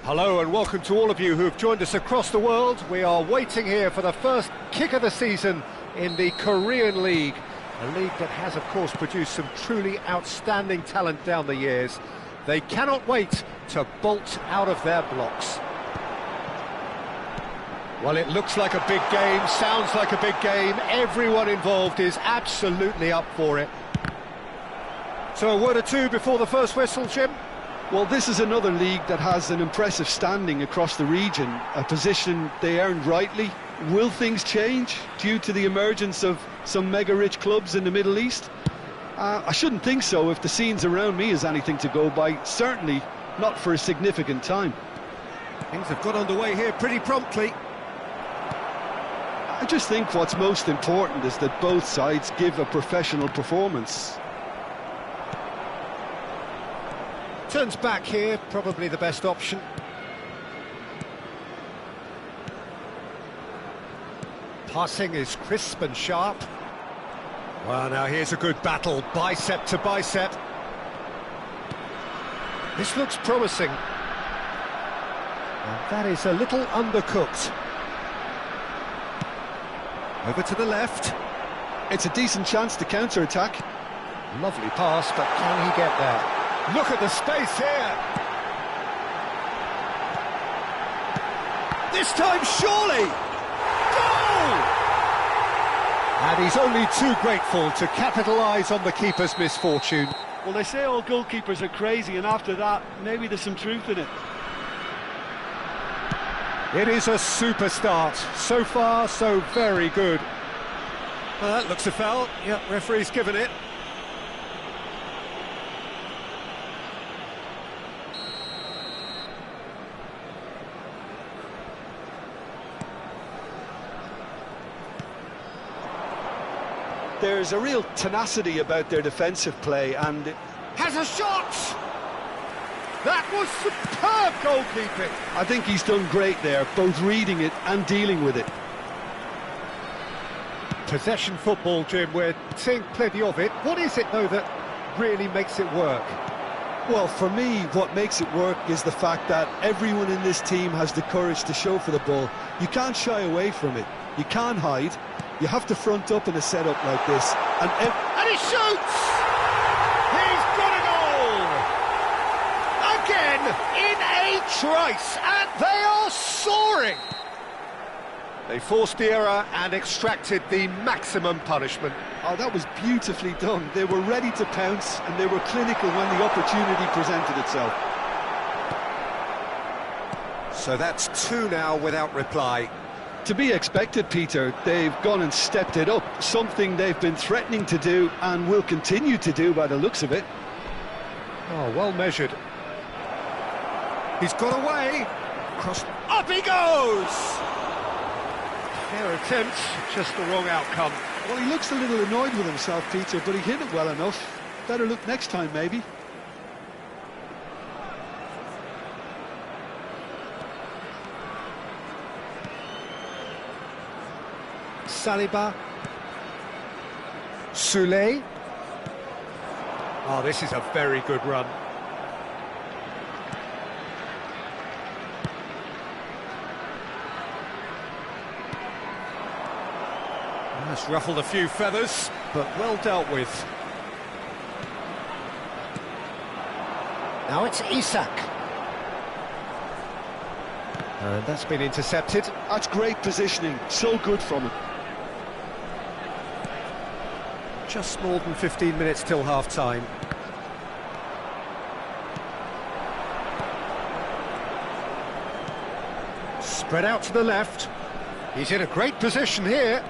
Hello and welcome to all of you who have joined us across the world. We are waiting here for the first kick of the season in the Korean League, a league that has of course produced some truly outstanding talent down the years. They cannot wait to bolt out of their blocks. Well, it looks like a big game, sounds like a big game. Everyone involved is absolutely up for it. So a word or two before the first whistle, Jim? Well, this is another league that has an impressive standing across the region, a position they earned rightly. Will things change due to the emergence of some mega-rich clubs in the Middle East? I shouldn't think so if the scenes around me is anything to go by, certainly not for a significant time. Things have got underway here pretty promptly. I just think what's most important is that both sides give a professional performance. Turns back here, probably the best option. Passing is crisp and sharp. Well, now here's a good battle, bicep to bicep. This looks promising. And that is a little undercooked. Over to the left. It's a decent chance to counter-attack. Lovely pass, but can he get there? Look at the space here. This time, surely. Goal! And he's only too grateful to capitalise on the keeper's misfortune. Well, they say all goalkeepers are crazy, and after that, maybe there's some truth in it. It is a super start. So far, so very good. Well, that looks a foul. Yep, referee's given it. There's a real tenacity about their defensive play and... Has a shot! That was superb goalkeeping! I think he's done great there, both reading it and dealing with it. Possession football, Jim, we're seeing plenty of it. What is it, though, that really makes it work? Well, for me, what makes it work is the fact that everyone in this team has the courage to show for the ball. You can't shy away from it. You can't hide. You have to front up in a setup like this. And he shoots! He's got a goal! Again, in a trice, and they are soaring! They forced the error and extracted the maximum punishment. Oh, that was beautifully done. They were ready to pounce, and they were clinical when the opportunity presented itself. So that's 2 now without reply. To be expected, Peter. They've gone and stepped it up, something they've been threatening to do and will continue to do by the looks of it. Oh, well measured. He's got away. Crossed. Up he goes! Fair attempt, just the wrong outcome. Well, he looks a little annoyed with himself, Peter, but he hit it well enough. Better look next time, maybe. Saliba. Soulé. Oh, this is a very good run. That's ruffled a few feathers, but well dealt with. Now it's Isak. And that's been intercepted. That's great positioning, so good from him. Just more than 15 minutes till half-time. Spread out to the left. He's in a great position here.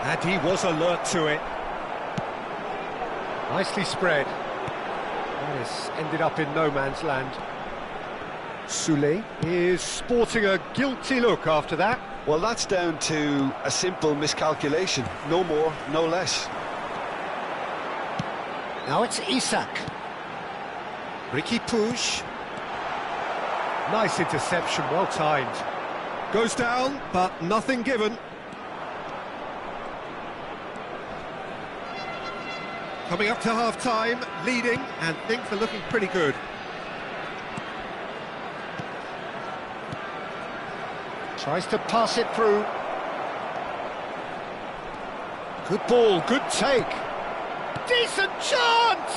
And he was alert to it. Nicely spread. And it's ended up in no man's land. Soulé is sporting a guilty look after that. Well, that's down to a simple miscalculation. No more, no less. Now it's Isak. Ricky Puig. Nice interception, well timed. Goes down, but nothing given. Coming up to half-time, leading, and things are looking pretty good. Tries to pass it through. Good ball, good take. Decent chance!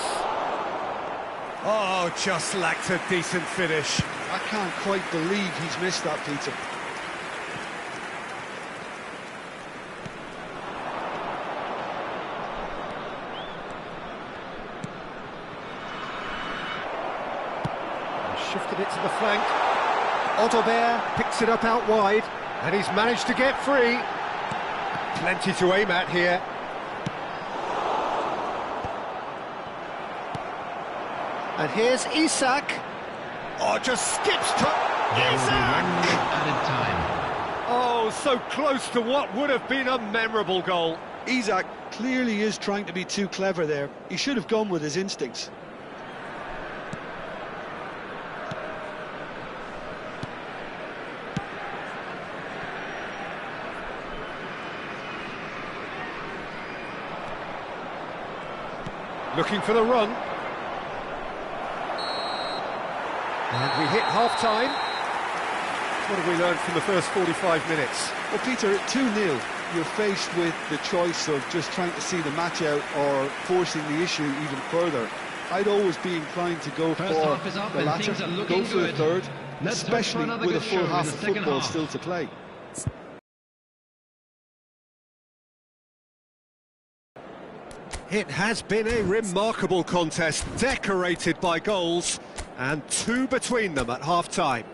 Oh, just lacked a decent finish. I can't quite believe he's missed that, Peter. Shifted it to the flank. Odobert picks it up out wide, and he's managed to get free. Plenty to aim at here. And here's Isak. Oh, just skips to Isak! Added time. Oh, so close to what would have been a memorable goal. Isak clearly is trying to be too clever there. He should have gone with his instincts. Looking for the run. And we hit half-time. What have we learned from the first 45 minutes? Well, Peter, at 2-0, you're faced with the choice of just trying to see the match out or forcing the issue even further. I'd always be inclined to go for the latter, go for the third, especially with a full half of football still to play. It has been a remarkable contest, decorated by goals, and two between them at half-time.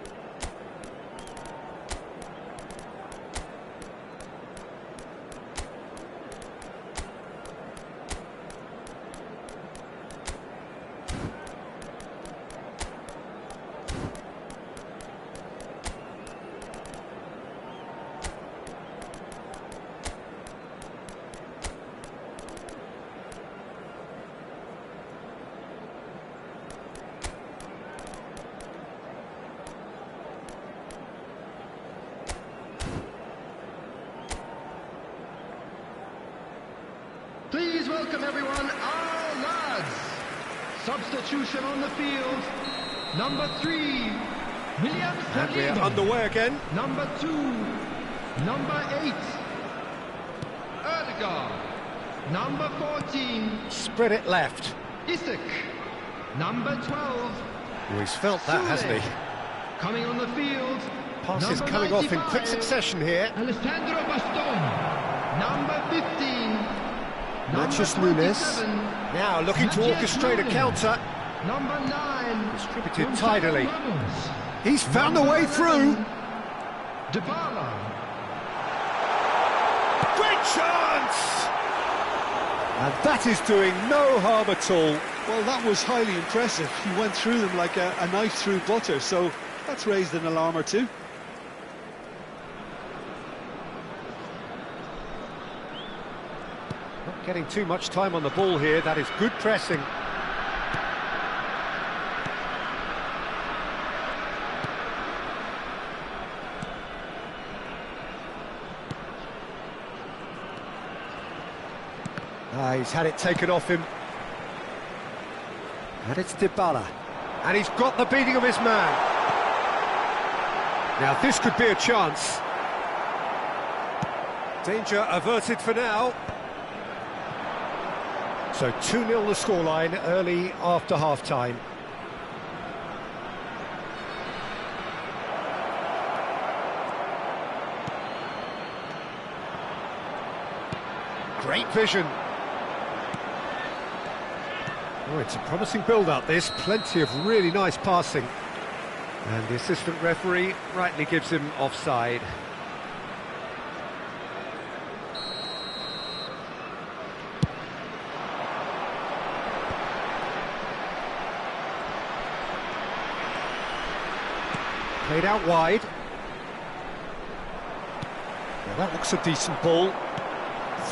Please welcome everyone, our lads. Substitution on the field. Number 3, William And we're underway again. Number 2, number 8, Erdegaard. Number 14, Spread it left. Isak. Number 12, Oh, he's felt that, hasn't he? coming on the field. Passes number coming off in 95, quick succession here. Alessandro Bastoni. Number 15, Natchez number Nunes. 27, Now looking to Natchez orchestrate a Nunes. counter. Number 9, Distributed Gonzalo tidily. Ramos. He's found a Number way 11, through. Dybala. Great chance! And that is doing no harm at all. Well, that was highly impressive. He went through them like a knife through butter, so that's raised an alarm or two. Not getting too much time on the ball here. That is good pressing. He's had it taken off him. And it's Dybala. And he's got the beating of his man. Now this could be a chance. Danger averted for now. So 2-0 the scoreline early after half-time. Great vision. Oh, it's a promising build-up, this. Plenty of really nice passing. And the assistant referee rightly gives him offside. Played out wide. Well, that looks a decent ball.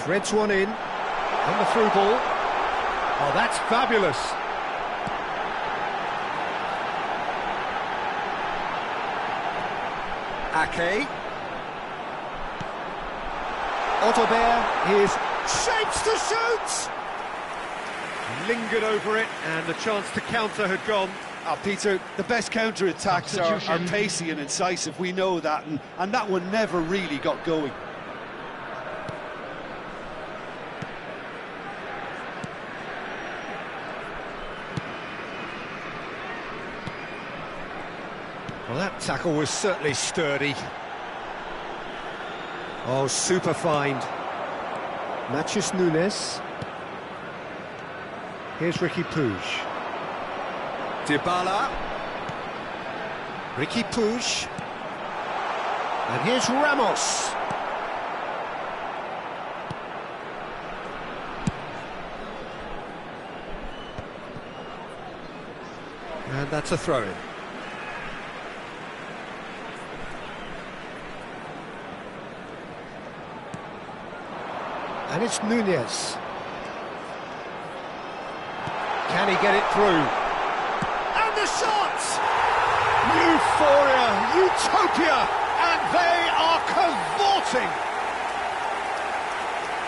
Threads one in. And the through ball. Oh, that's fabulous. Ake. Otobert is shapes to shoot! Lingered over it, and the chance to counter had gone. Oh, Peter, the best counter-attacks are pacey and incisive, we know that, and that one never really got going. Well, that tackle was certainly sturdy. Oh, super find. Matheus Nunes. Here's Ricky Puig. Dybala. Ricky Puig. And here's Ramos. And that's a throw-in. And it's Nunes. Can he get it through? And the shot! Euphoria, utopia, and they are cavorting!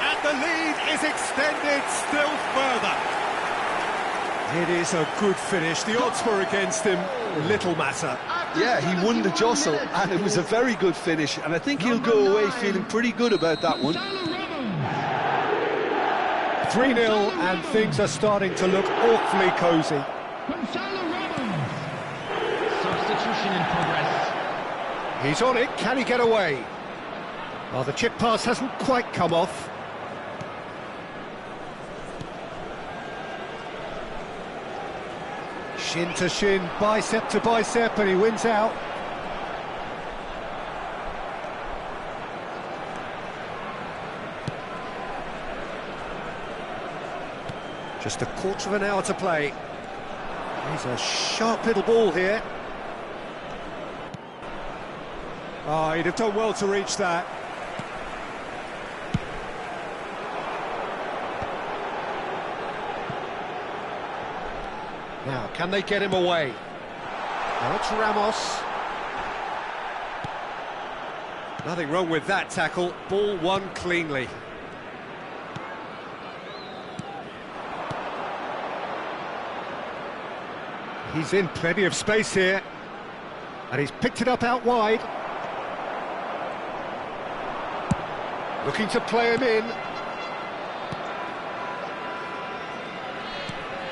And the lead is extended still further. It is a good finish. The odds were against him. Little matter. Yeah, he won the jostle, and it was a very good finish, and I think he'll go away feeling pretty good about that one. 3-0, and things are starting to look awfully cosy. Substitution in progress. He's on it, can he get away? Well, the chip pass hasn't quite come off. Shin to shin, bicep to bicep, and he wins out. Just a quarter of an hour to play. He's a sharp little ball here. Oh, he'd have done well to reach that. Now, can they get him away? Now it's Ramos. Nothing wrong with that tackle. Ball won cleanly. He's in plenty of space here, and he's picked it up out wide. Looking to play him in.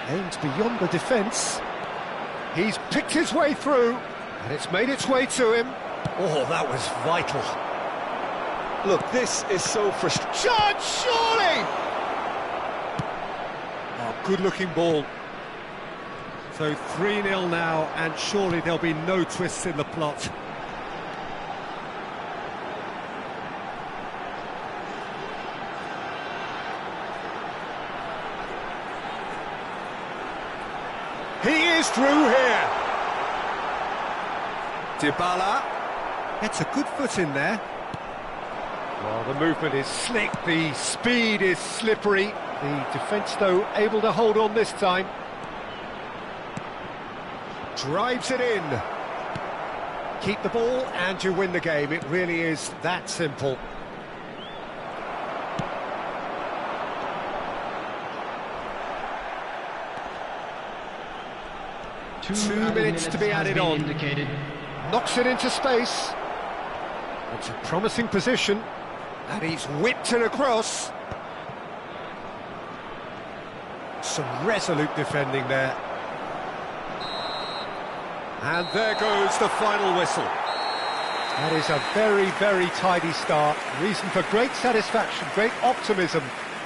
Aimed beyond the defence. He's picked his way through, and it's made its way to him. Oh, that was vital. Look, this is so frustrating. Shot, surely! Oh, good-looking ball. So 3-0 now, and surely there'll be no twists in the plot. He is through here. Dybala gets a good foot in there. Well, the movement is slick, the speed is slippery. The defence, though, able to hold on this time. Drives it in. Keep the ball and you win the game. It really is that simple. 2 minutes to be added on. Indicated. Knocks it into space. It's a promising position. And he's whipped it across. Some resolute defending there. And there goes the final whistle. That is a very, very tidy start. Reason for great satisfaction, great optimism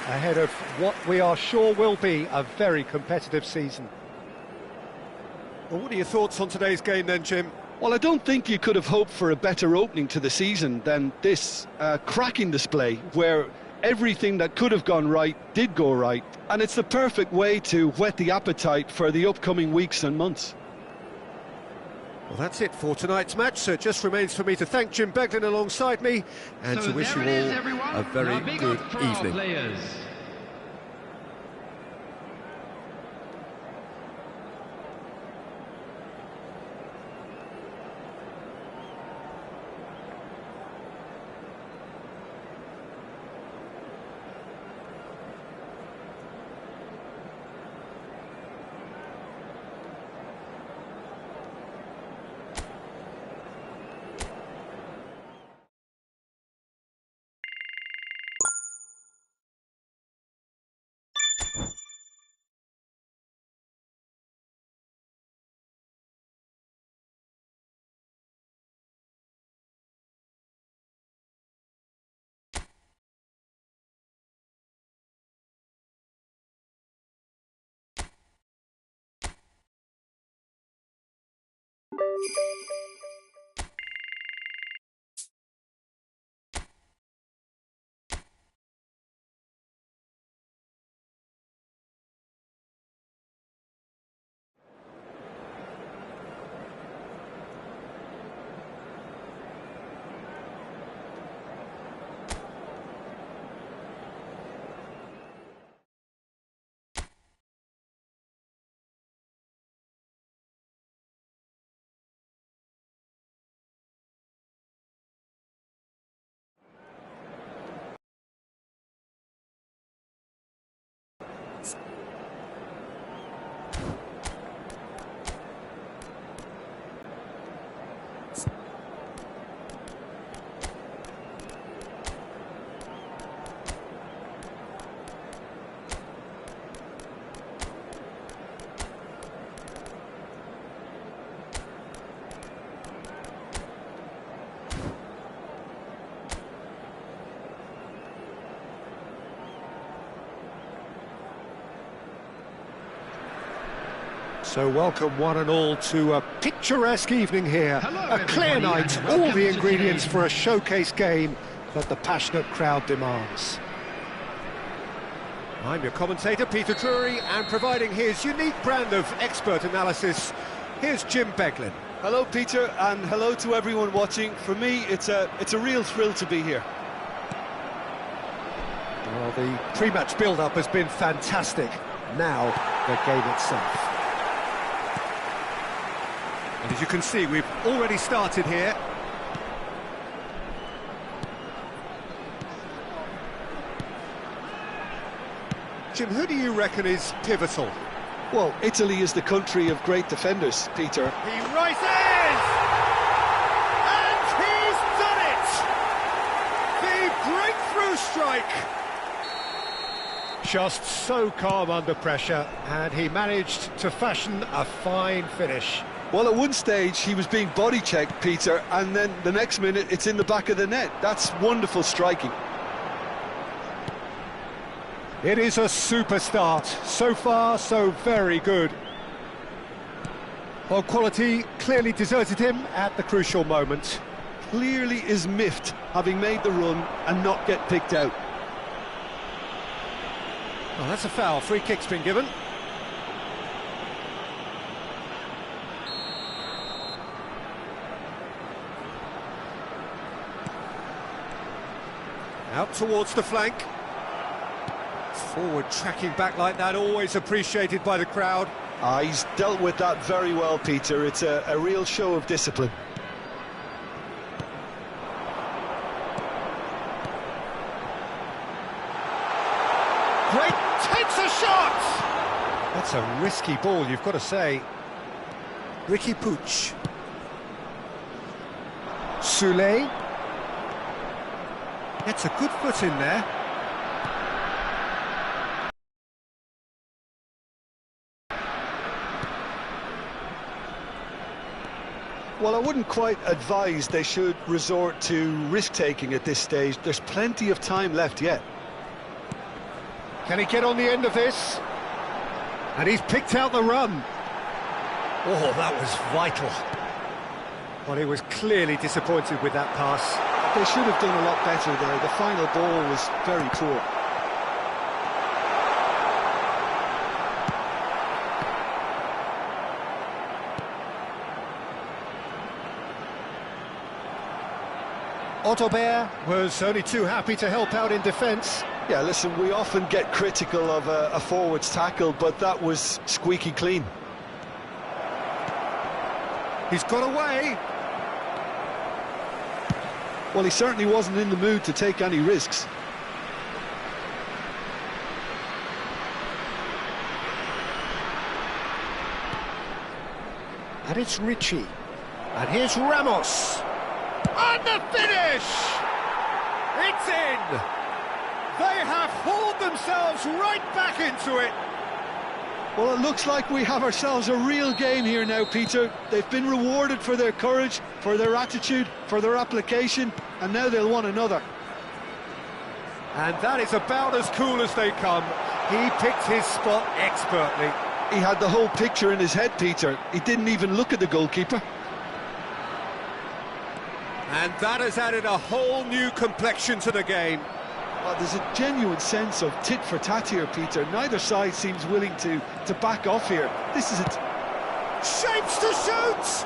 ahead of what we are sure will be a very competitive season. Well, what are your thoughts on today's game then, Jim? Well, I don't think you could have hoped for a better opening to the season than this cracking display where everything that could have gone right did go right, and it's the perfect way to whet the appetite for the upcoming weeks and months. Well, that's it for tonight's match, so it just remains for me to thank Jim Beglin alongside me and to wish you all a very good evening. So welcome one and all to a picturesque evening here. A clear night, all the ingredients for a showcase game that the passionate crowd demands. I'm your commentator, Peter Drury, and providing his unique brand of expert analysis, here's Jim Beglin. Hello, Peter, and hello to everyone watching. For me, it's a real thrill to be here. Well, the pre-match build-up has been fantastic. Now, the game itself. And as you can see, we've already started here. Jim, who do you reckon is pivotal? Well, Italy is the country of great defenders, Peter. He rises! And he's done it! The breakthrough strike! Just so calm under pressure, and he managed to fashion a fine finish. Well, at one stage he was being body checked, Peter, and then the next minute it's in the back of the net. That's wonderful striking. It is a super start. So far, so very good. Well, quality clearly deserted him at the crucial moment. Clearly is miffed, having made the run and not get picked out. Well, that's a foul. Free kick's been given. Out towards the flank. Forward tracking back like that, always appreciated by the crowd. He's dealt with that very well, Peter. It's a real show of discipline. Great, takes a shot! That's a risky ball, you've got to say. Ricky Puig. Soulé. Gets a good foot in there. Well, I wouldn't quite advise they should resort to risk-taking at this stage. There's plenty of time left yet. Can he get on the end of this? And he's picked out the run. Oh, that was vital. Well, he was clearly disappointed with that pass. They should have done a lot better there. The final ball was very poor. Otto was only too happy to help out in defence. Yeah, listen, we often get critical of a forward's tackle, but that was squeaky clean. He's got away. Well, he certainly wasn't in the mood to take any risks. And it's Richie. And here's Ramos. And the finish! It's in! They have hauled themselves right back into it. Well, it looks like we have ourselves a real game here now, Peter. They've been rewarded for their courage, for their attitude, for their application, and now they'll want another. And that is about as cool as they come. He picked his spot expertly. He had the whole picture in his head, Peter. He didn't even look at the goalkeeper. And that has added a whole new complexion to the game. Well, there's a genuine sense of tit-for-tat here, Peter. Neither side seems willing to back off here. This is it. Shapes to shoot!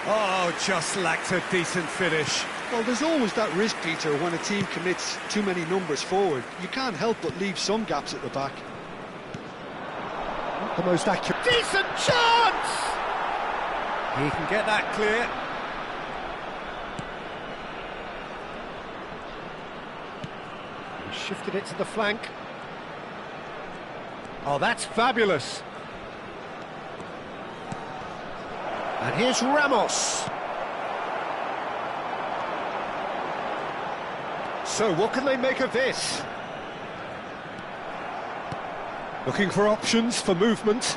Oh, just lacked a decent finish. Well, there's always that risk, Peter, when a team commits too many numbers forward. You can't help but leave some gaps at the back. Not the most accurate. Decent chance! He can get that clear. Shifted it to the flank. Oh, that's fabulous. And here's Ramos. So what can they make of this? Looking for options for movement.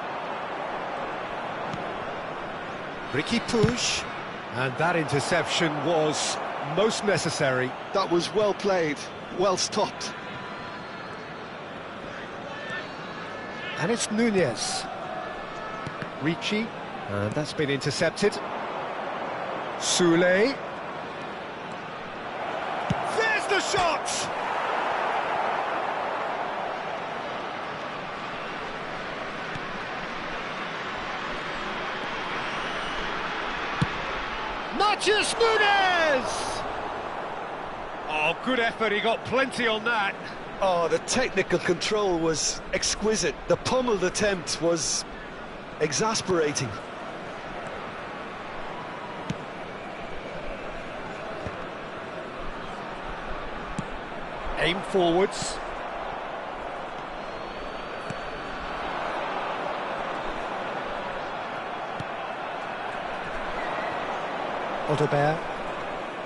Ricky Puig. And that interception was most necessary. That was well played, well stopped. And it's Nunez. Ricci, and that's been intercepted. Soulé. There's the shot! Matheus Nunez! Oh, good effort, he got plenty on that. Oh, the technical control was exquisite. The pummeled attempt was exasperating. Aim forwards.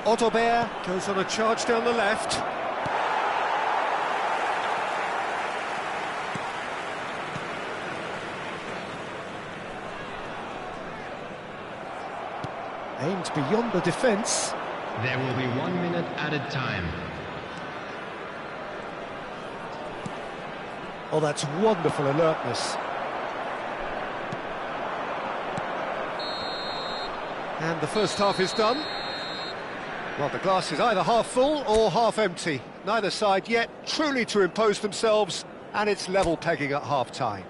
Otto goes on a charge down the left. Aimed beyond the defence. There will be 1 minute added time. Oh, that's wonderful alertness. And the first half is done. Well, the glass is either half full or half empty. Neither side yet truly to impose themselves, and it's level pegging at half-time.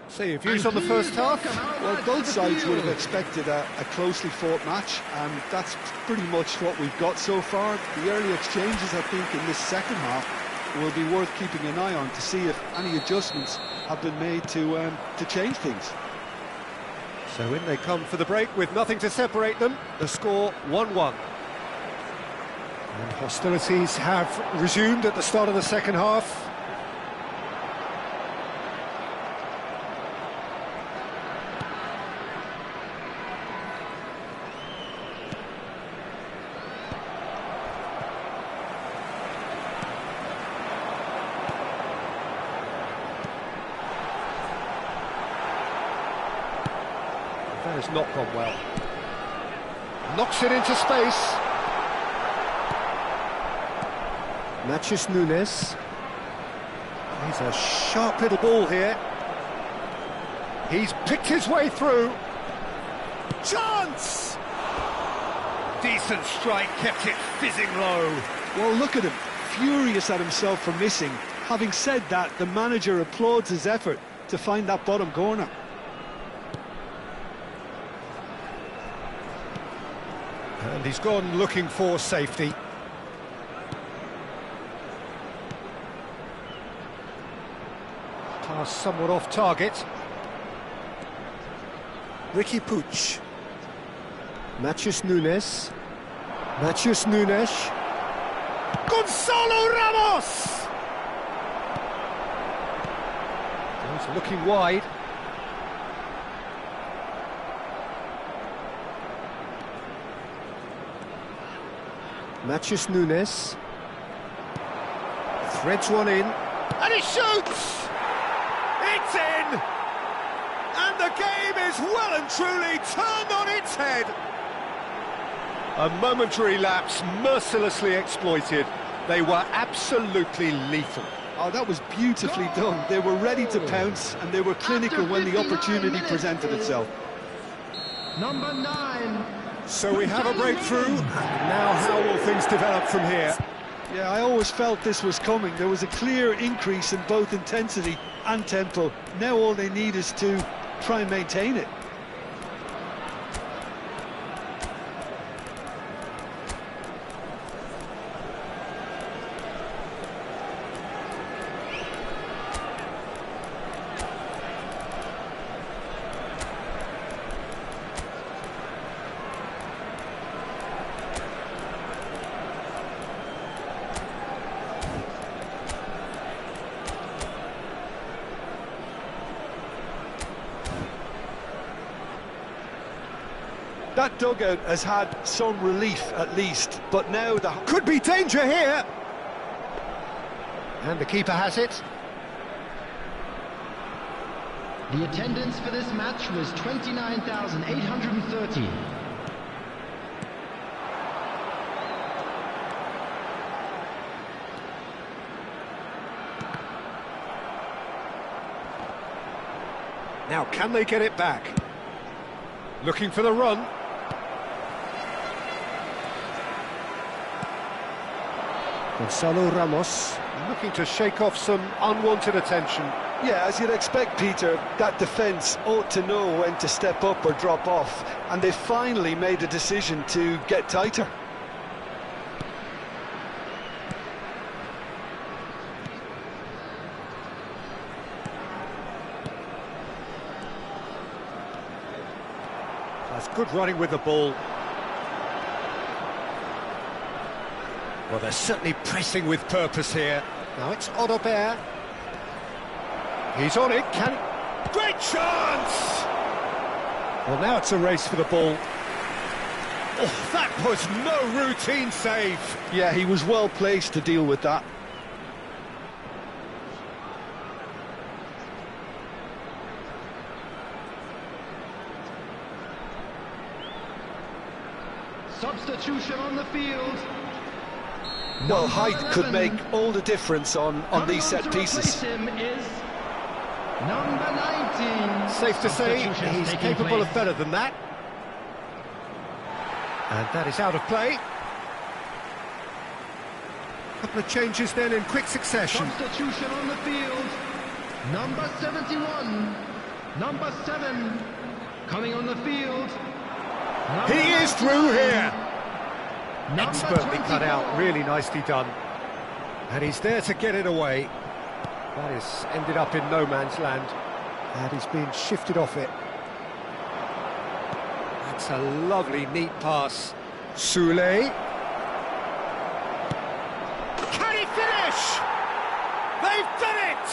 So your views on the first half? Well, both sides would have expected a closely fought match, and that's pretty much what we've got so far. The early exchanges, I think, in this second half will be worth keeping an eye on to see if any adjustments have been made to change things. So in they come for the break with nothing to separate them. The score 1-1. And hostilities have resumed at the start of the second half. That has not gone well. Knocks it into space. Matheus Nunes. He's a sharp little ball here. He's picked his way through. Chance! Decent strike, kept it fizzing low. Well, look at him, furious at himself for missing. Having said that, the manager applauds his effort to find that bottom corner. And he's gone looking for safety. Pass somewhat off target. Ricky Puig. Matheus Nunes. Matheus Nunes. Gonzalo Ramos! He's looking wide. Matheus Nunes. Threads one in. And he shoots! It's in! And the game is well and truly turned on its head. A momentary lapse mercilessly exploited. They were absolutely lethal. Oh, that was beautifully done. They were ready to pounce and they were clinical when the opportunity presented itself. Number 9. So we have a breakthrough. Now how will things develop from here? Yeah, I always felt this was coming. There was a clear increase in both intensity and tempo. Now all they need is to try and maintain it. That dugout has had some relief at least, but now there Could be danger here. And the keeper has it. The attendance for this match was 29,830. Now can they get it back? Looking for the run. Gonzalo Ramos looking to shake off some unwanted attention. Yeah, as you'd expect, Peter, that defence ought to know when to step up or drop off, and they finally made a decision to get tighter. That's good running with the ball. Well, they're certainly pressing with purpose here. Now it's Odobert. He's on it, can he? Great chance! Well, now it's a race for the ball. Oh, that was no routine save. Yeah, he was well placed to deal with that. Substitution on the field. Well, Number height could 11. make all the difference on these set Coming on to pieces. replace him is number 19. Safe to say, Substitution he's taking capable of place. better than that. And that is out of play. Couple of changes then in quick succession. Substitution on the field. Number 71. Number 7. Coming on the field. Number He is through 99. here. Number Expertly cut 24. out, really nicely done. And he's there to get it away. That has ended up in no man's land. And he's been shifted off it. That's a lovely, neat pass. Soulé. Can he finish? They've done it!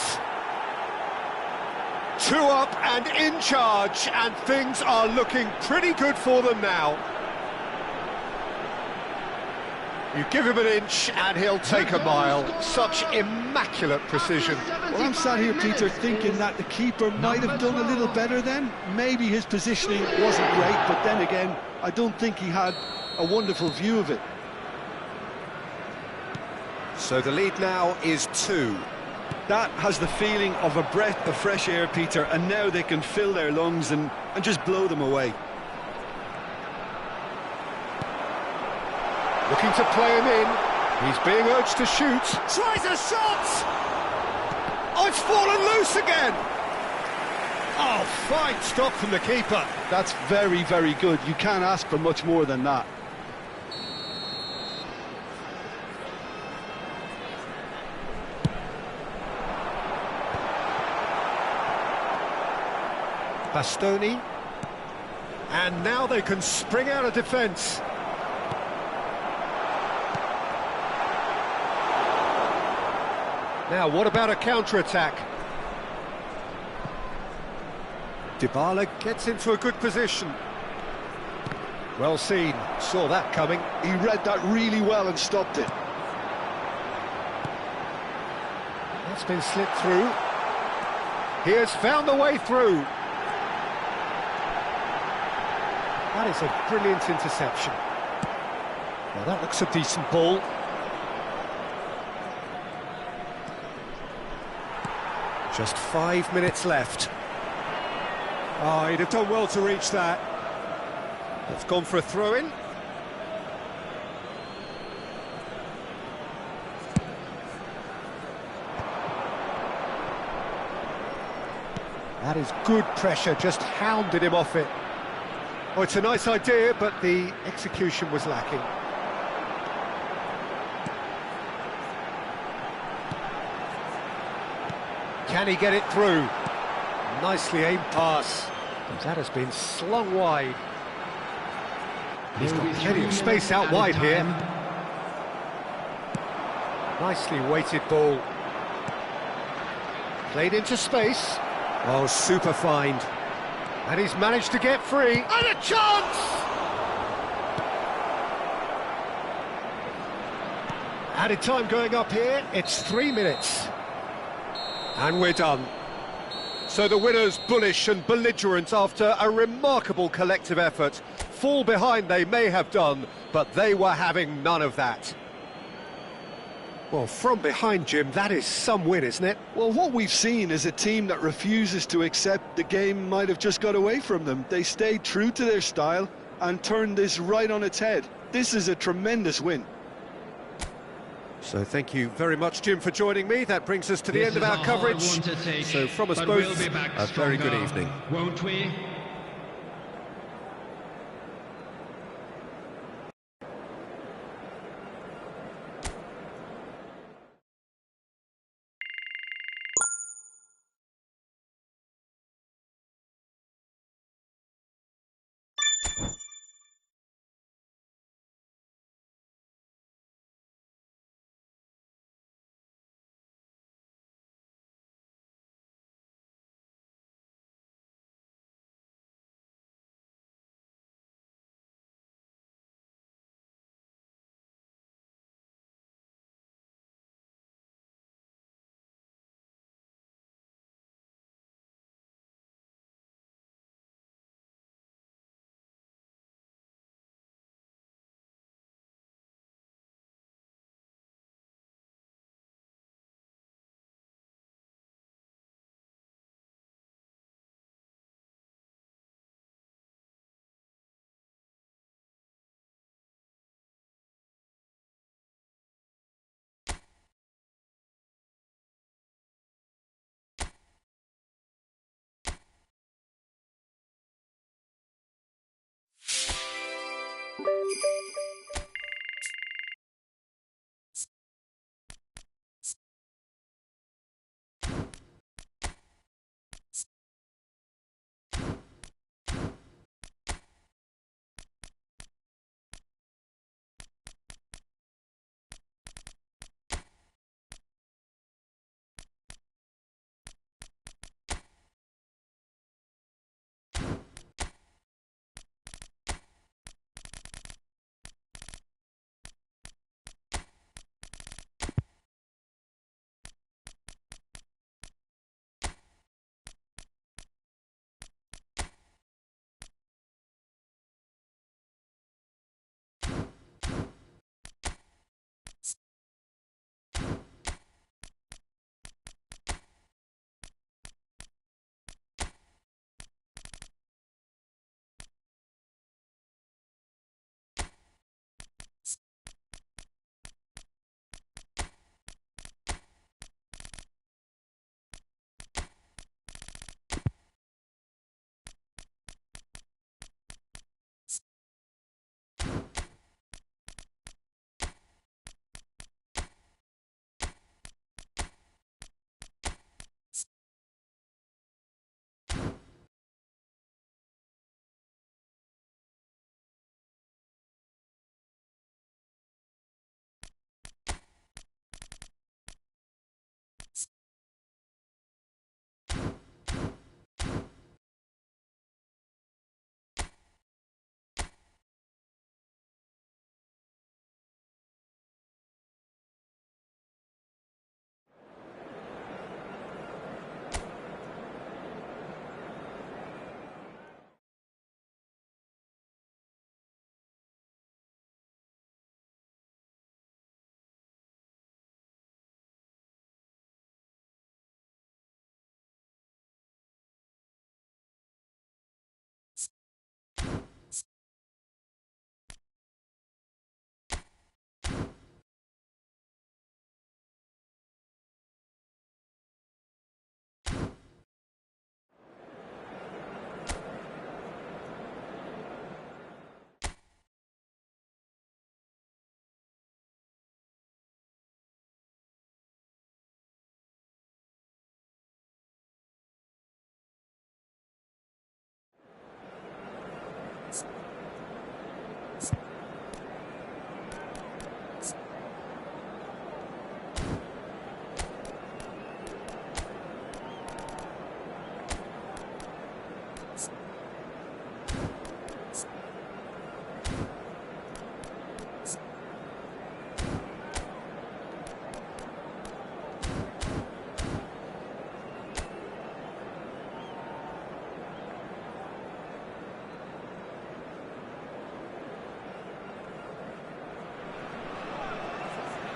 2 up and in charge, and things are looking pretty good for them now. You give him an inch and he'll take a mile. Such immaculate precision. Well, I'm sat here, Peter, thinking that the keeper might have done a little better then. Maybe his positioning wasn't great, but then again, I don't think he had a wonderful view of it. So the lead now is 2. That has the feeling of a breath of fresh air, Peter, and now they can fill their lungs and just blow them away. Looking to play him in. He's being urged to shoot. Tries a shot! Oh, it's fallen loose again! Oh, fine stop from the keeper. That's very, very good. You can't ask for much more than that. Bastoni. And now they can spring out of defence. Now, what about a counter-attack? Dybala gets into a good position. Well seen, saw that coming. He read that really well and stopped it. That's been slipped through. He has found the way through. That is a brilliant interception. Well, that looks a decent ball. Just 5 minutes left. Oh, he'd have done well to reach that. It's gone for a throw-in. That is good pressure, just hounded him off it. Oh, it's a nice idea, but the execution was lacking. Can he get it through? Nicely aimed pass. That has been slung wide. He's got plenty of space out wide here. Nicely weighted ball. Played into space. Oh, super find. And he's managed to get free. And a chance! Added time going up here. It's 3 minutes. And we're done. So the winners, bullish and belligerent after a remarkable collective effort. Fall behind they may have done, but they were having none of that. Well, from behind, Jim, that is some win, isn't it? Well, what we've seen is a team that refuses to accept the game might have just got away from them. They stayed true to their style and turned this right on its head. This is a tremendous win. So thank you very much, Jim, for joining me. That brings us to the end of our coverage. So from us both, a very good evening. Won't we?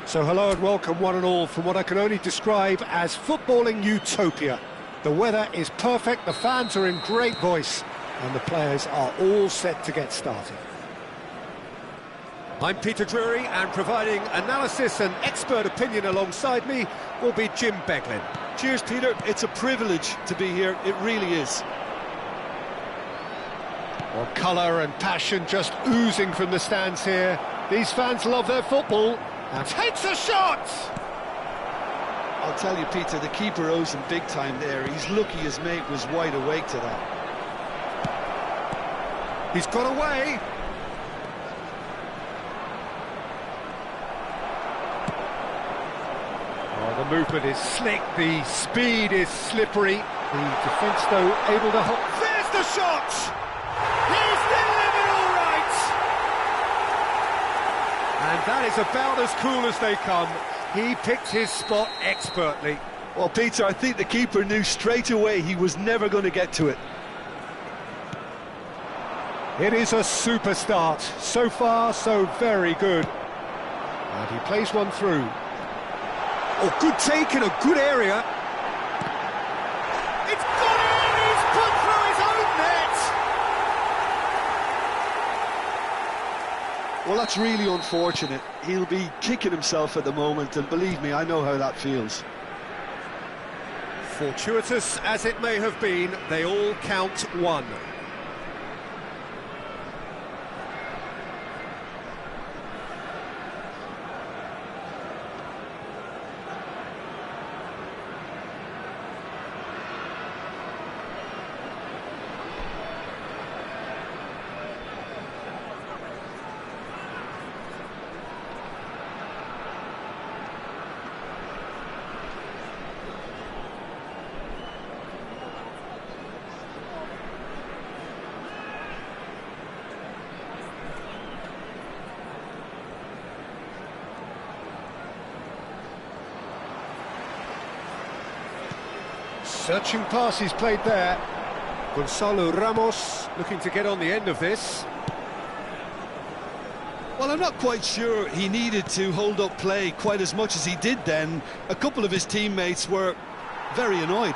So hello and welcome one and all from what I can only describe as footballing utopia. The weather is perfect, the fans are in great voice, and the players are all set to get started. I'm Peter Drury, and providing analysis and expert opinion alongside me will be Jim Beglin. Cheers, Peter. It's a privilege to be here. It really is. Well, colour and passion just oozing from the stands here. These fans love their football. And takes a shot! I'll tell you, Peter, the keeper owes him big time there. He's lucky his mate was wide awake to that. He's got away. Oh, the movement is slick, the speed is slippery. The defence, though, able to hold. There's the shot! He's delivered all right! And that is about as cool as they come. He picked his spot expertly. Well, Peter, I think the keeper knew straight away he was never going to get to it. It is a super start. So far, so very good. And he plays one through. Oh, good take in a good area. It's gone in! He's put through his own net! Well, that's really unfortunate. He'll be kicking himself at the moment, and believe me, I know how that feels. Fortuitous as it may have been, they all count one. Searching pass he's played there. Gonzalo Ramos looking to get on the end of this. Well, I'm not quite sure he needed to hold up play quite as much as he did then. A couple of his teammates were very annoyed.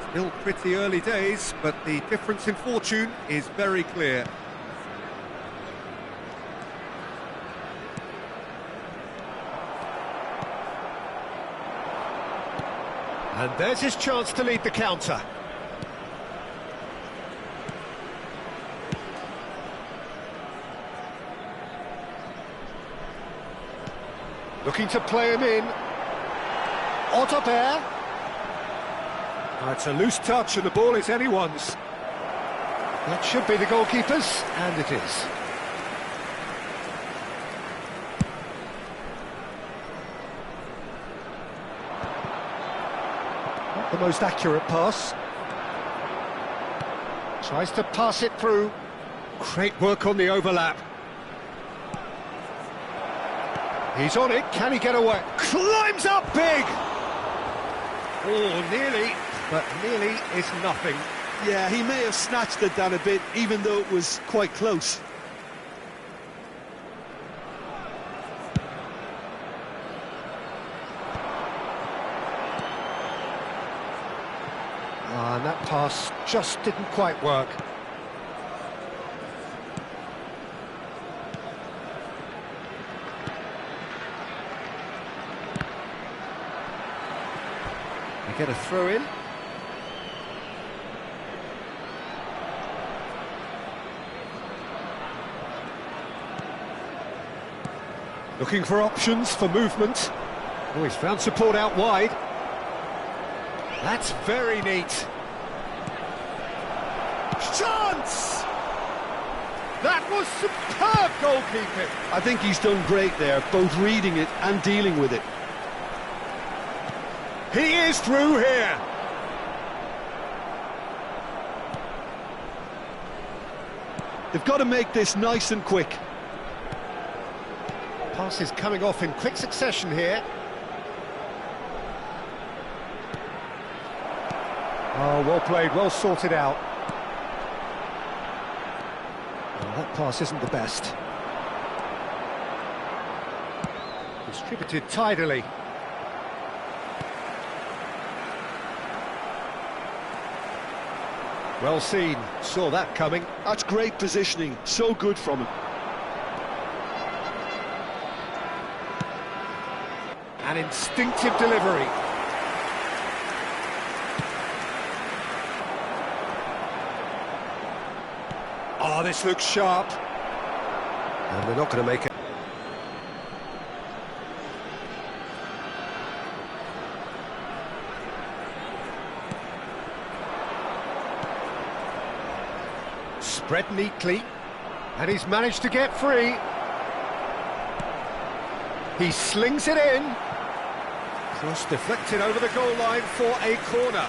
Still pretty early days, but the difference in fortune is very clear. And there's his chance to lead the counter. Looking to play him in. Otterberg. It's a loose touch and the ball is anyone's. That should be the goalkeeper's, and it is. The most accurate pass. Tries to pass it through. Great work on the overlap. He's on it. Can he get away? Climbs up big! Oh, nearly, but nearly is nothing. Yeah, he may have snatched it down a bit, even though it was quite close. And that pass just didn't quite work. They get a throw in. Looking for options for movement. Oh, he's found support out wide. That's very neat. Chance! That was superb goalkeeping. I think he's done great there, both reading it and dealing with it. He is through here. They've got to make this nice and quick. Passes coming off in quick succession here. Oh, well played, well sorted out. Well, that pass isn't the best. Distributed tidily. Well seen, saw that coming. That's great positioning, so good from him. An instinctive delivery. Oh, this looks sharp. And they're not going to make it. Spread neatly, and he's managed to get free. He slings it in. Cross deflected over the goal line for a corner.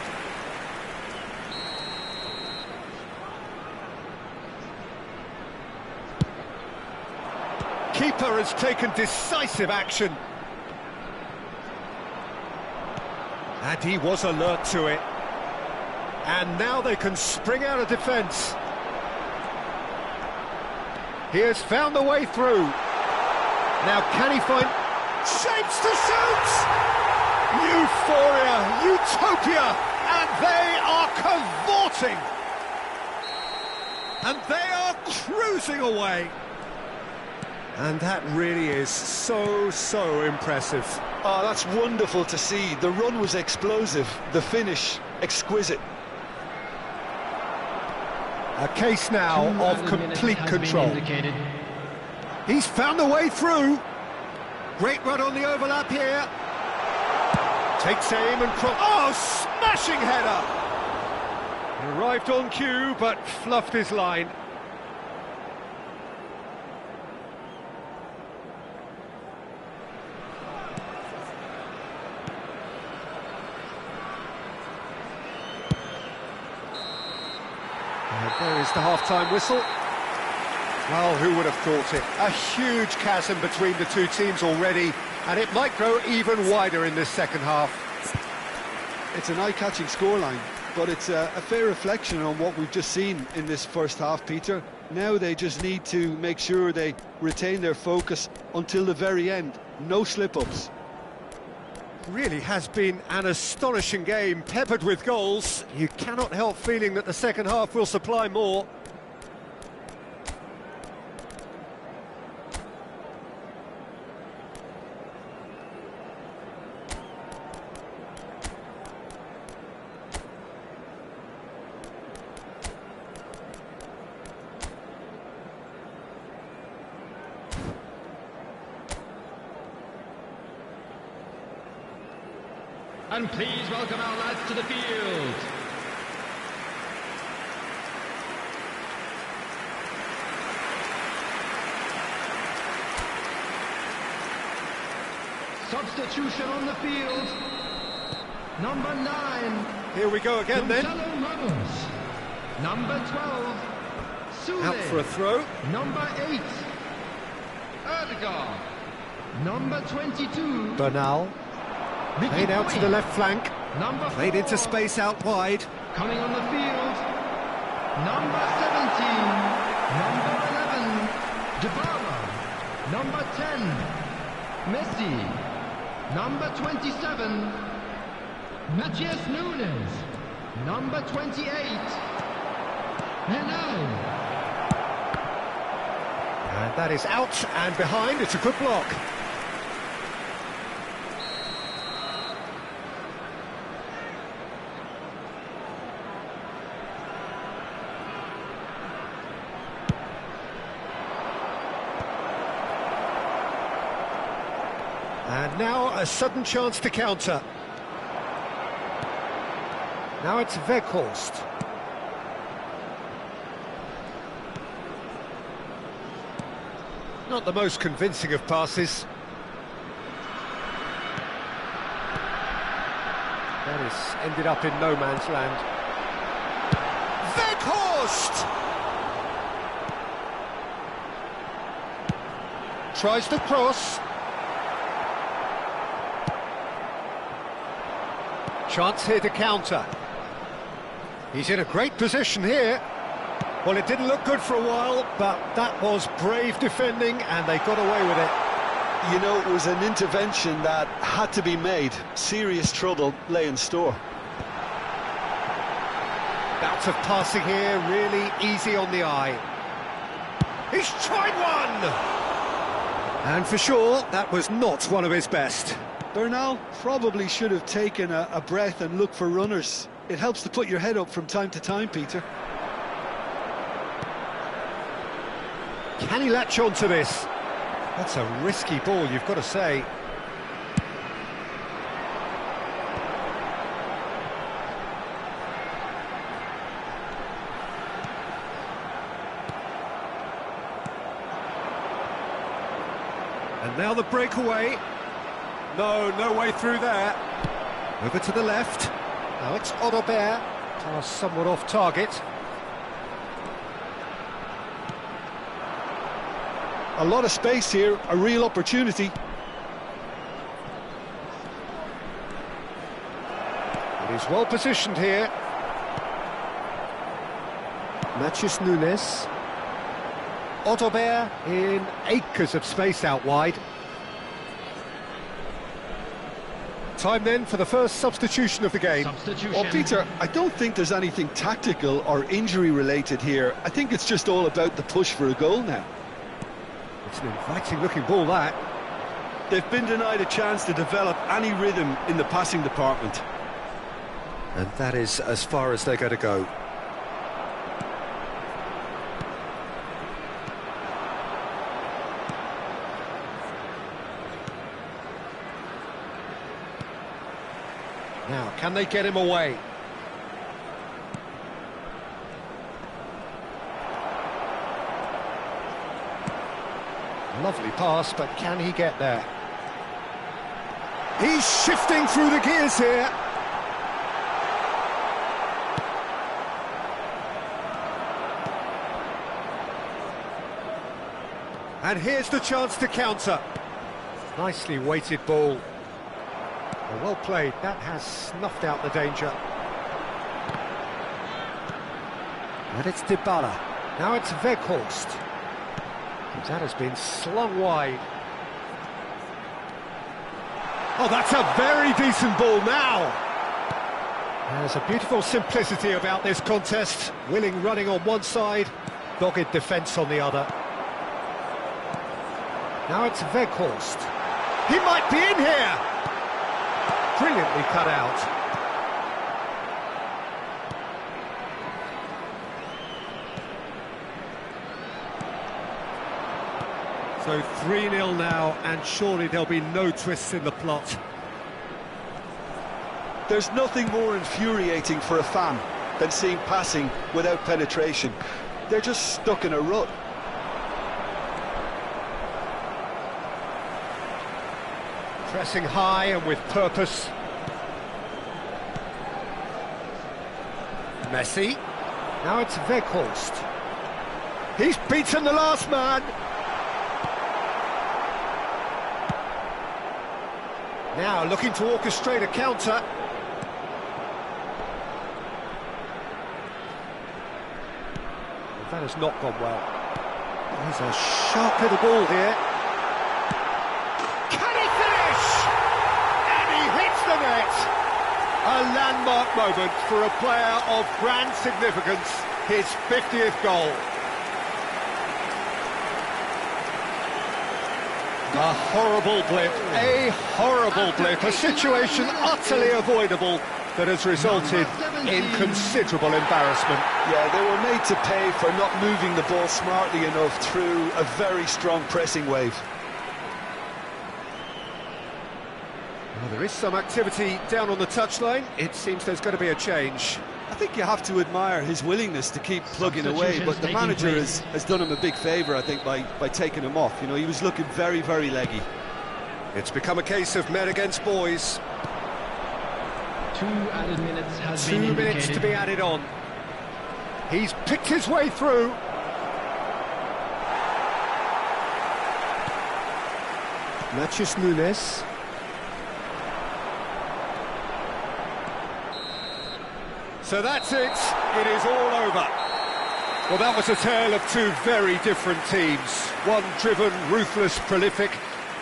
Keeper has taken decisive action. And he was alert to it. And now they can spring out of defence. He has found the way through. Now can he find shapes to shoot? Euphoria, utopia, and they are cavorting. And they are cruising away. And that really is so impressive. Oh, that's wonderful to see. The run was explosive, the finish exquisite. A case now of complete control. He's found the way through. Great run on the overlap here. Takes aim and cross. Oh, smashing header! He arrived on cue, but fluffed his line. And there is the half-time whistle. Well, who would have thought it? A huge chasm between the two teams already, and it might grow even wider in this second half. It's an eye-catching scoreline, but it's a fair reflection on what we've just seen in this first half, Peter. Now they just need to make sure they retain their focus until the very end. No slip-ups. Really has been an astonishing game, peppered with goals. You cannot help feeling that the second half will supply more. And please welcome our lads to the field. Substitution on the field. Number 9. Here we go again then. Ramos. Number 12. Sule. Out for a throw. Number 8. Erdegaard. Number 22. Bernal. Played out to the left flank. Number 4. Played into space out wide. Coming on the field. Number 17. Number 11. Dybala. Number 10. Messi. Number 27. Matthias Nunes. Number 28. Henao. And that is out and behind. It's a good block. And now a sudden chance to counter. Now it's Weghorst. Not the most convincing of passes. That has ended up in no man's land. Weghorst! Tries to cross. Chance here to counter. He's in a great position here. Well, it didn't look good for a while, but that was brave defending, and they got away with it. You know, it was an intervention that had to be made. Serious trouble lay in store. Bouts of passing here, really easy on the eye. He's tried one! And for sure, that was not one of his best. Bernal probably should have taken a breath and looked for runners. It helps to put your head up from time to time, Peter. Can he latch on to this? That's a risky ball, you've got to say. And now the breakaway. No way through there. Over to the left. Now it's Odobert. Pass somewhat off target. A lot of space here, a real opportunity. He's well positioned here. Matheus Nunes. Odobert in acres of space out wide. Time then for the first substitution of the game. Well, Peter, I don't think there's anything tactical or injury related here. I think it's just all about the push for a goal now. It's an inviting looking ball, that. They've been denied a chance to develop any rhythm in the passing department. And that is as far as they're going to go. Now, can they get him away? Lovely pass, but can he get there? He's shifting through the gears here. And here's the chance to counter. Nicely weighted ball. Well played, that has snuffed out the danger. And it's Dybala. Now it's Weghorst. That has been slung wide. Oh, that's a very decent ball now. There's a beautiful simplicity about this contest. Willing running on one side, dogged defence on the other. Now it's Weghorst. He might be in here! Brilliantly cut out. So 3-0 now, and surely there'll be no twists in the plot. There's nothing more infuriating for a fan than seeing passing without penetration. They're just stuck in a rut. Pressing high and with purpose. Messi. Now it's Weghorst. He's beaten the last man. Now looking to orchestrate a counter. That has not gone well. There's a sharp little ball here. Can he finish? And he hits the net. A landmark moment for a player of grand significance. His 50th goal. A horrible blip, a situation utterly avoidable that has resulted in considerable embarrassment. Yeah, they were made to pay for not moving the ball smartly enough through a very strong pressing wave. Well, there is some activity down on the touchline. It seems there's going to be a change. I think you have to admire his willingness to keep plugging away, but the manager has done him a big favour, I think, by taking him off. You know, he was looking very, very leggy. It's become a case of men against boys. 2 added minutes has 2 been minutes indicated. to be added on. He's picked his way through. Matheus Nunes. So that's it. It is all over. Well, that was a tale of two very different teams. One driven, ruthless, prolific.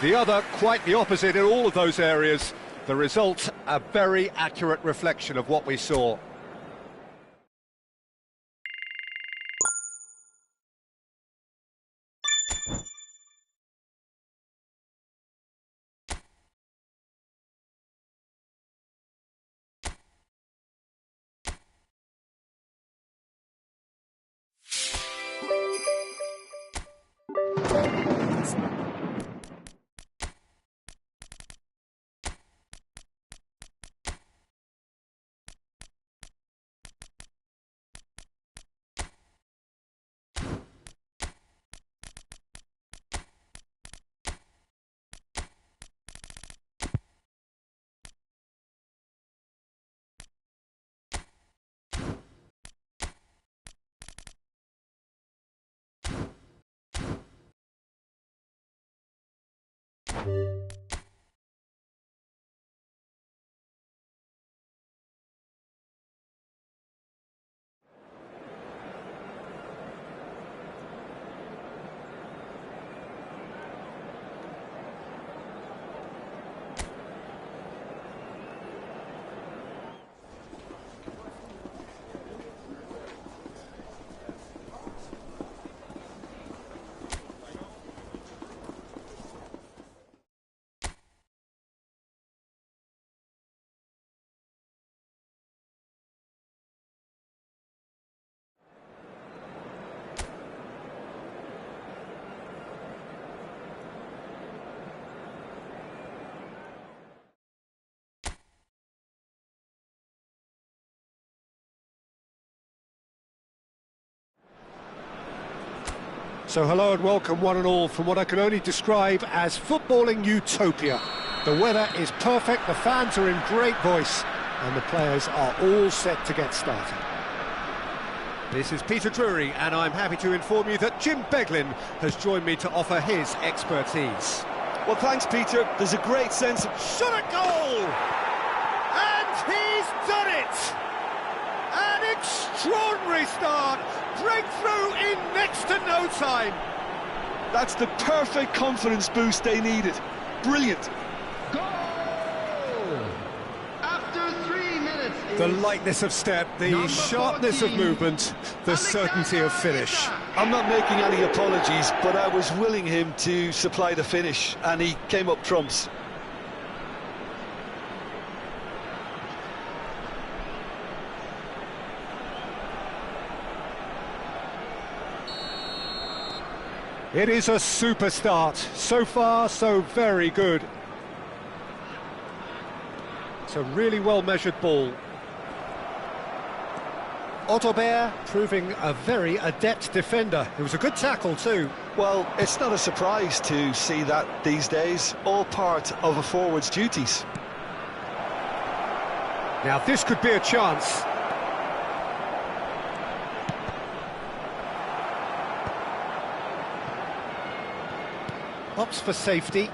The other quite the opposite in all of those areas. The result, a very accurate reflection of what we saw. So hello and welcome one and all from what I can only describe as footballing utopia. The weather is perfect, the fans are in great voice, and the players are all set to get started. This is Peter Drury, and I'm happy to inform you that Jim Beglin has joined me to offer his expertise. Well, thanks, Peter. There's a great sense of... Shot at goal! And he's done it! An extraordinary start! Breakthrough in next to no time! That's the perfect confidence boost they needed. Brilliant. Goal! After 3 minutes. The lightness of step, the sharpness of movement, the certainty of finish. I'm not making any apologies, but I was willing him to supply the finish, and he came up trumps. It is a super start. So far, so very good. It's a really well-measured ball. Otobert proving a very adept defender. It was a good tackle too. Well, it's not a surprise to see that these days, all part of a forward's duties. Now this could be a chance. Opts for safety.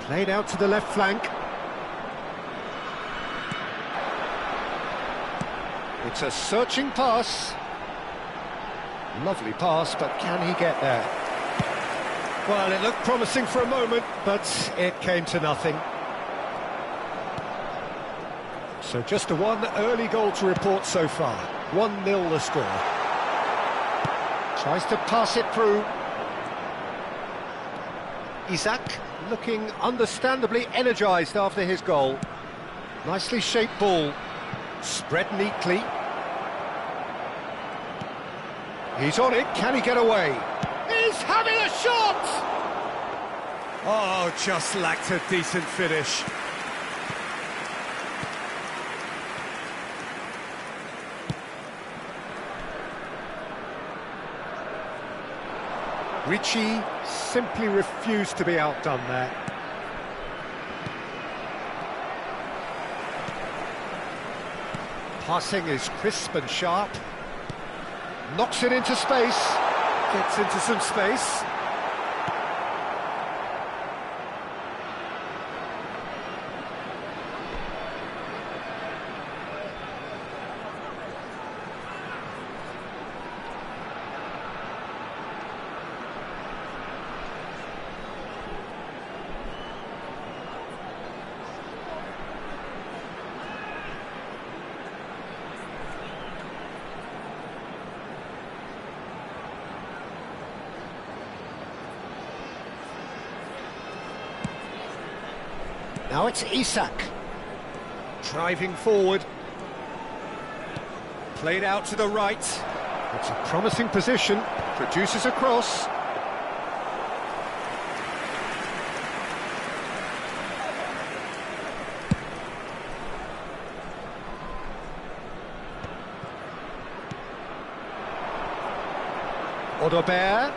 Played out to the left flank. It's a searching pass. Lovely pass, but can he get there? Well, it looked promising for a moment, but it came to nothing. So just a one early goal to report so far. 1-0 the score. Tries to pass it through. Isaac looking understandably energised after his goal. Nicely shaped ball. Spread neatly. He's on it. Can he get away? He's having a shot! Oh, just lacked a decent finish. Ricci simply refused to be outdone there. Passing is crisp and sharp. Knocks it into space. Gets into some space. Now it's Isak. Driving forward. Played out to the right. It's a promising position. Produces a cross. Odobert.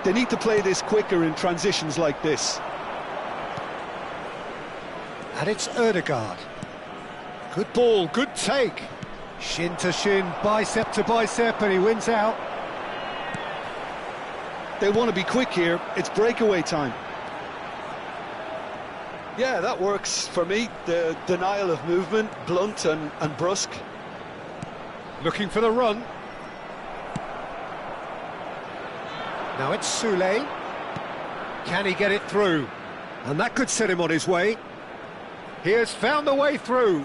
They need to play this quicker in transitions like this. And it's Ødegaard. Good ball, good take. Shin to shin, bicep to bicep, and he wins out. They want to be quick here. It's breakaway time. Yeah, that works for me. The denial of movement, blunt and brusque. Looking for the run. Now it's Sule. Can he get it through? And that could set him on his way. He has found the way through.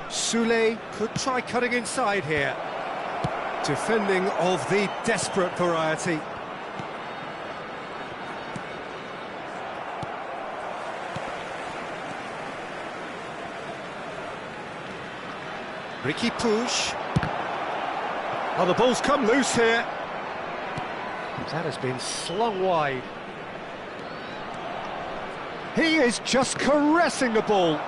Sule could try cutting inside here. Defending of the desperate variety. Ricky Puig. Oh, the ball's come loose here. That has been slung wide. He is just caressing the ball.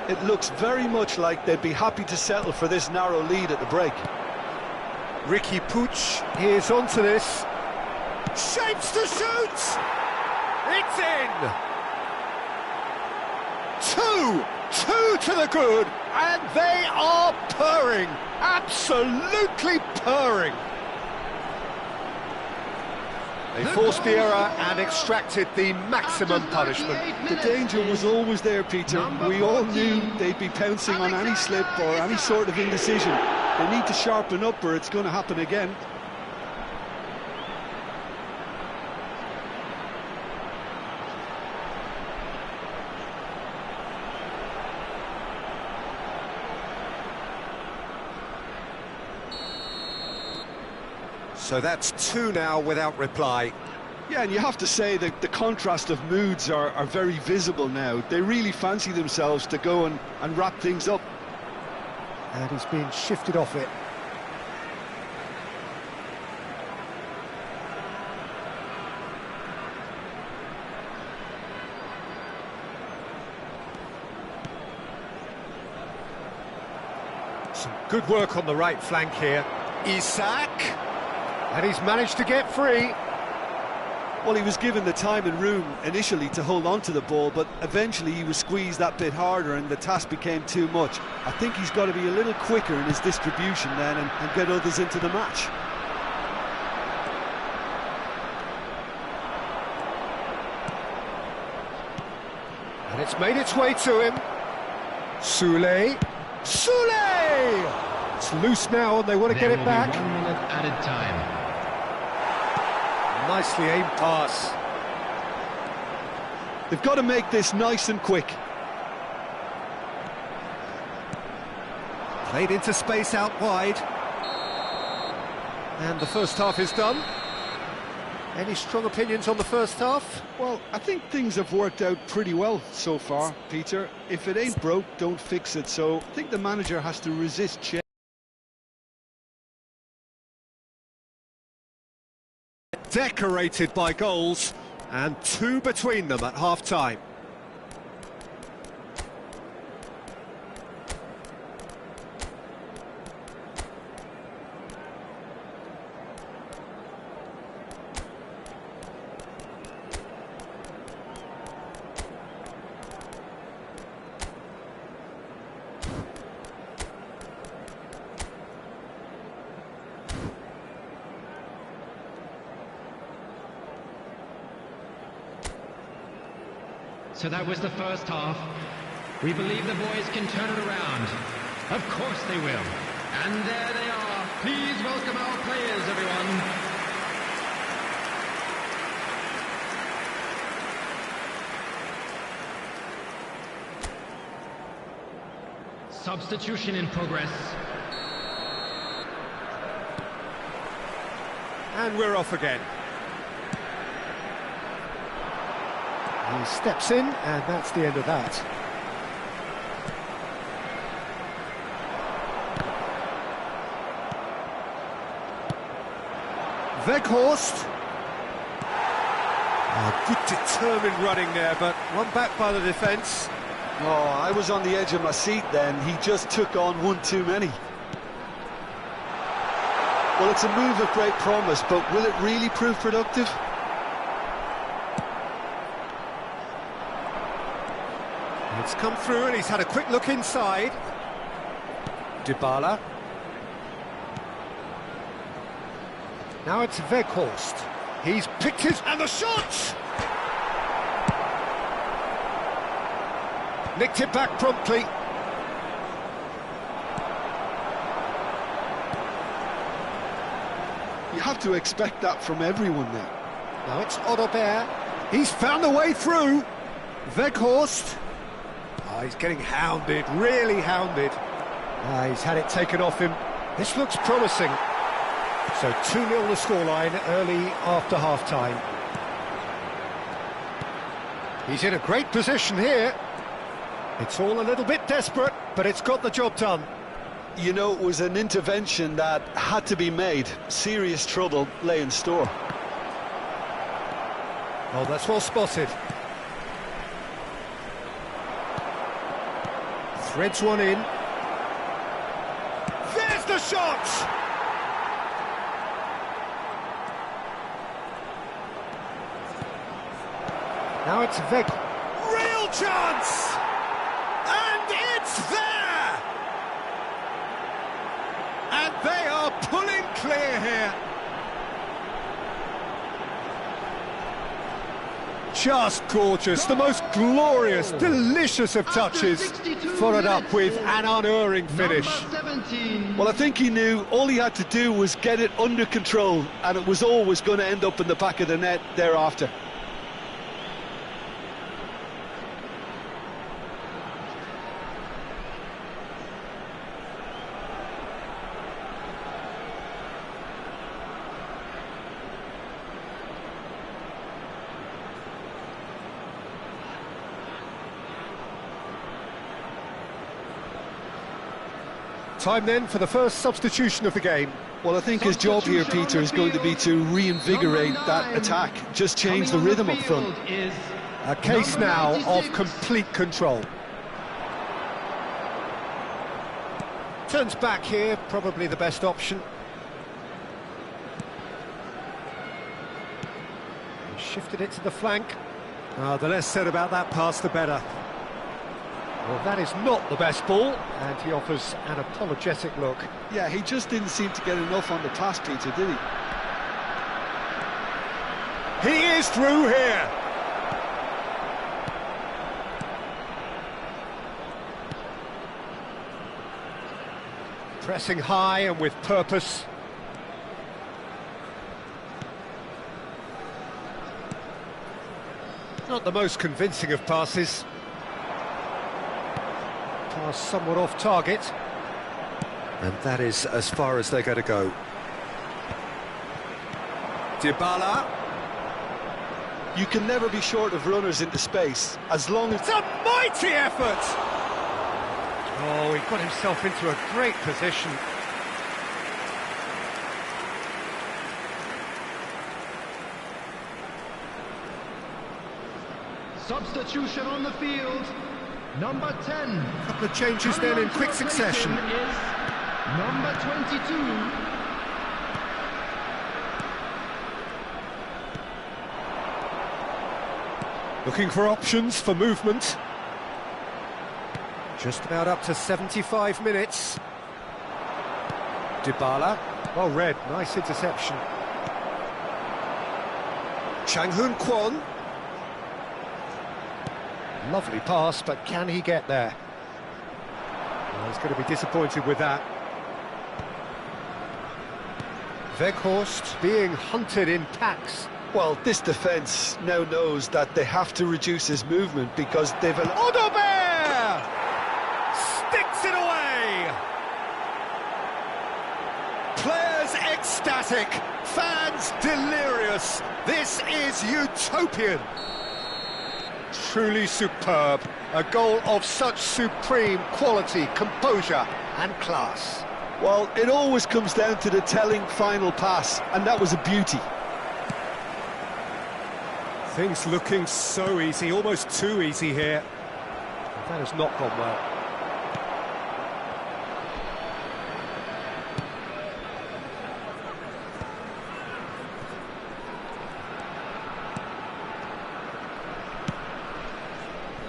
It looks very much like they'd be happy to settle for this narrow lead at the break. Ricky Puig is onto this. Shapes to shoot! It's in! Two to the good, and they are purring, absolutely purring. They forced the error and extracted the maximum punishment. The danger was always there, Peter. We all knew they'd be pouncing on any slip or any sort of indecision. They need to sharpen up or it's going to happen again. So that's two now without reply. Yeah, and you have to say that the contrast of moods are very visible now. They really fancy themselves to go and wrap things up. And he's been shifted off it. Some good work on the right flank here. Isak. And he's managed to get free. Well, he was given the time and room initially to hold on to the ball, but eventually he was squeezed that bit harder and the task became too much. I think he's got to be a little quicker in his distribution then and get others into the match. And it's made its way to him. Sule. It's loose now and they want to get it back. 1 minute added time. Nicely aimed pass. They've got to make this nice and quick. Played into space out wide. And the first half is done. Any strong opinions on the first half? Well, I think things have worked out pretty well so far, Peter. If it ain't broke, don't fix it. So I think the manager has to resist change. Decorated by goals, and two between them at half-time. So that was the first half. We believe the boys can turn it around. Of course they will. And there they are. Please welcome our players, everyone. Substitution in progress. And we're off again. He steps in, and that's the end of that. Weghorst. Oh, good determined running there, but one back by the defence. Oh, I was on the edge of my seat then. He just took on one too many. Well, it's a move of great promise, but will it really prove productive? It's come through and he's had a quick look inside. Dybala. Now it's Weghorst. He's picked his... and the shot! Nicked it back promptly. You have to expect that from everyone now. Now it's Odobert. He's found a way through. Weghorst. Oh, he's getting hounded, really hounded. He's had it taken off him. This looks promising. So 2-0 the scoreline early after half-time. He's in a great position here. It's all a little bit desperate, but it's got the job done. You know, it was an intervention that had to be made. Serious trouble lay in store. Oh, that's well spotted. Threads one in. There's the shot! Now it's Weg. Real chance! And it's there! And they are pulling clear here. Just gorgeous, the most glorious, delicious of touches, followed up with an unerring finish. Well, I think he knew all he had to do was get it under control, and it was always going to end up in the back of the net thereafter. Time then for the first substitution of the game. Well, I think his job here, Peter, is going to be to reinvigorate that attack, just change the rhythm up front. A case now of complete control. Turns back here, probably the best option. Shifted it to the flank. The less said about that pass, the better. Well, that is not the best ball, and he offers an apologetic look. Yeah, he just didn't seem to get enough on the pass, Peter, did he? He is through here! Pressing high and with purpose. Not the most convincing of passes. Pass somewhat off target. And that is as far as they're going to go. Dybala. You can never be short of runners into space, as long as... It's a mighty effort! Oh, he got himself into a great position. Substitution on the field. Number 10. A couple of changes then in quick succession. Is number 22. Looking for options for movement. Just about up to 75 minutes. Dybala. Well read, nice interception. Chang-Hoon Kwon. Lovely pass, but can he get there? Well, he's going to be disappointed with that. Weghorst being hunted in packs. Well, this defence now knows that they have to reduce his movement because they've... Odobert! Sticks it away! Players ecstatic, fans delirious. This is utopian. Truly superb. A goal of such supreme quality, composure and class. Well, it always comes down to the telling final pass, and that was a beauty. Things looking so easy, almost too easy here. That has not gone well.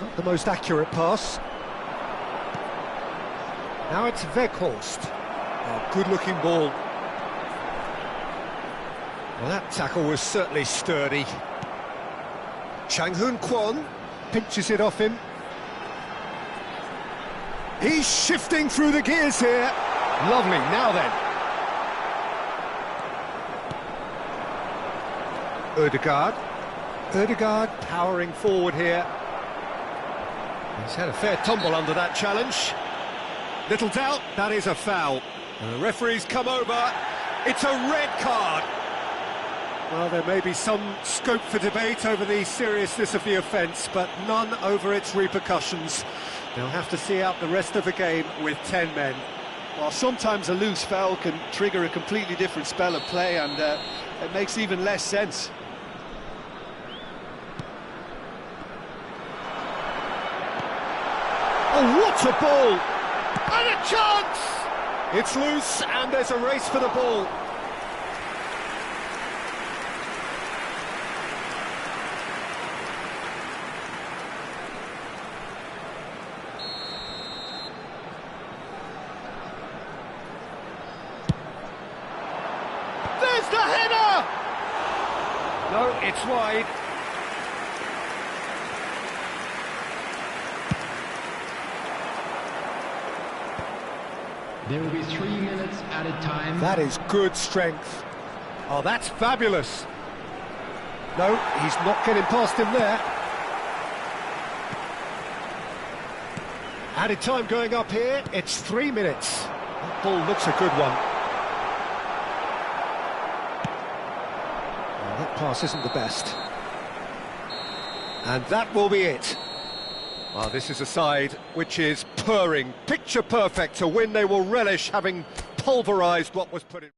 Not the most accurate pass. Now it's Weghorst. Oh, good-looking ball. Well, that tackle was certainly sturdy. Chang-Hoon Kwon pinches it off him. He's shifting through the gears here. Lovely, now then. Ødegaard powering forward here. He's had a fair tumble under that challenge. Little doubt, that is a foul. And the referee's come over. It's a red card. Well, there may be some scope for debate over the seriousness of the offence, but none over its repercussions. They'll have to see out the rest of the game with 10 men. Well, sometimes a loose foul can trigger a completely different spell of play, and it makes even less sense. Oh, what a ball! And a chance! It's loose, and there's a race for the ball. There's the header! No, it's wide. There will be 3 minutes added time. That is good strength. Oh, that's fabulous. No, he's not getting past him there. Added time going up here. It's 3 minutes. That ball looks a good one. Well, that pass isn't the best. And that will be it. Well, this is a side which is purring, picture perfect. To win, they will relish having pulverised what was put in.